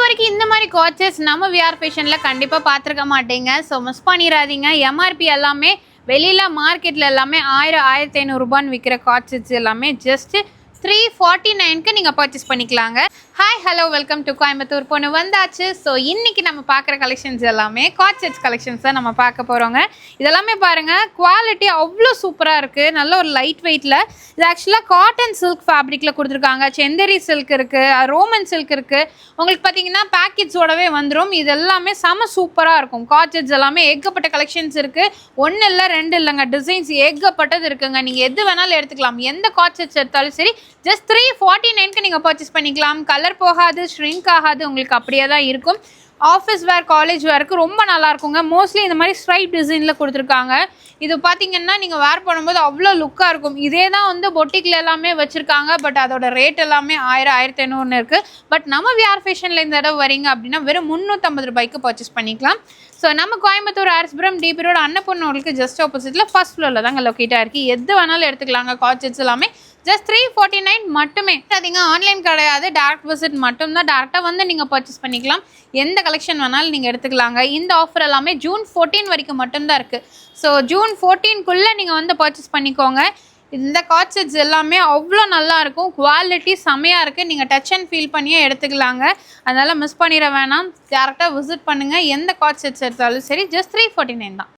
வரைக்கும் இந்த மாதிரி காட்சஸ் நம்ம விஆர் ஃபேஷனில் கண்டிப்பாக பார்த்துருக்க மாட்டீங்க. ஸோ மிஸ் பண்ணிடாதீங்க. எம்ஆர்பி எல்லாமே வெளியில் மார்க்கெட்டில் எல்லாமே 1000-1500 ரூபான்னு விற்கிற காட்சஸ் எல்லாமே ஜஸ்ட்டு 349க்கு நீங்கள் பர்ச்சேஸ் பண்ணிக்கலாங்க. Hi hello welcome to Coimbatore பொண்ணு வந்தாச்சு. ஸோ இன்றைக்கி நம்ம பார்க்குற கலெக்ஷன்ஸ் எல்லாமே காட் செட்ஸ் கலெக்ஷன்ஸ் தான் நம்ம பார்க்க போகிறோங்க. இதெல்லாமே பாருங்கள், குவாலிட்டி அவ்வளோ சூப்பராக இருக்குது. நல்ல ஒரு லைட் வெயிட்டில். இது ஆக்சுவலாக காட்டன் சில்க் ஃபேப்ரிக்கில் கொடுத்துருக்காங்க. செந்தரி சில்க் இருக்குது, ரோமன் சில்க் இருக்குது. உங்களுக்கு பார்த்தீங்கன்னா பேக்கெட்ஸோடவே வந்துடும். இது எல்லாமே செம சூப்பராக இருக்கும். காட் செட்ஸ் எல்லாமே ஏகப்பட்ட கலெக்ஷன்ஸ் இருக்குது. ஒன்று இல்லை ரெண்டு இல்லைங்க, டிசைன்ஸ் ஏகப்பட்டது இருக்குங்க. நீங்கள் எது வேணாலும் எடுத்துக்கலாம். எந்த காட் செட்ஸ் எடுத்தாலும் சரி ஜஸ்ட் 349க்கு நீங்கள் பர்ச்சேஸ் பண்ணிக்கலாம். கலர் போகாது, ஷ்ரிங்க் ஆகாது, உங்களுக்கு அப்படியே தான் இருக்கும். ஆஃபீஸ் வேர், காலேஜ் வேருக்கு ரொம்ப நல்லா இருக்குங்க. மோஸ்ட்லி இந்த மாதிரி ஸ்ட்ரைப் டிசைனில் கொடுத்துருக்காங்க. இது பார்த்தீங்கன்னா நீங்கள் வேர் பண்ணும்போது அவ்வளோ லுக்காக இருக்கும். இதே தான் வந்து பொட்டிக்கில் எல்லாமே வச்சுருக்காங்க. பட் அதோட ரேட் எல்லாமே 1000-1500 இருக்குது. பட் நம்ம விஆர் ஃபேஷனில் இந்த தடவை வரீங்க அப்படின்னா வெறும் 350 ரூபாய்க்கு பர்ச்சேஸ் பண்ணிக்கலாம். ஸோ நம்ம கோயம்புத்தூர் ஆர்எஸ்புரம் டிபி ரோடு அன்னப்பூர்ணங்களுக்கு ஜஸ்ட் ஆப்போசிட்டில் ஃபர்ஸ்ட் ஃப்ளோரில் தாங்க லொக்கேட்டாக இருக்குது. எது வேணாலும் எடுத்துக்கலாங்க. காட் செட்ஸ் எல்லாமே ஜஸ்ட் 349 மட்டுமே. அதிக ஆன்லைன் கிடையாது, டேரக்ட் விசிட் மட்டும்தான். டேரெக்டாக வந்து நீங்கள் பர்ச்சேஸ் பண்ணிக்கலாம். எந்த கலெக்ஷன் வேணாலும் நீங்கள் எடுத்துக்கலாங்க. இந்த ஆஃபர் எல்லாமே ஜூன் 14 வரைக்கும் மட்டும்தான் இருக்குது. ஸோ ஜூன் 14க்குள்ளே நீங்கள் வந்து பர்ச்சேஸ் பண்ணிக்கோங்க. இந்த காட் செட்ஸ் எல்லாமே அவ்வளோ நல்லா இருக்கும். குவாலிட்டி செமையாக இருக்குது. நீங்கள் டச் அண்ட் ஃபீல் பண்ணியே எடுத்துக்கலாங்க. அதனால் மிஸ் பண்ணிட வேணாம். டேரெக்டாக விசிட் பண்ணுங்கள். எந்த காட் செட்ஸ் எடுத்தாலும் சரி ஜஸ்ட் 349 தான்.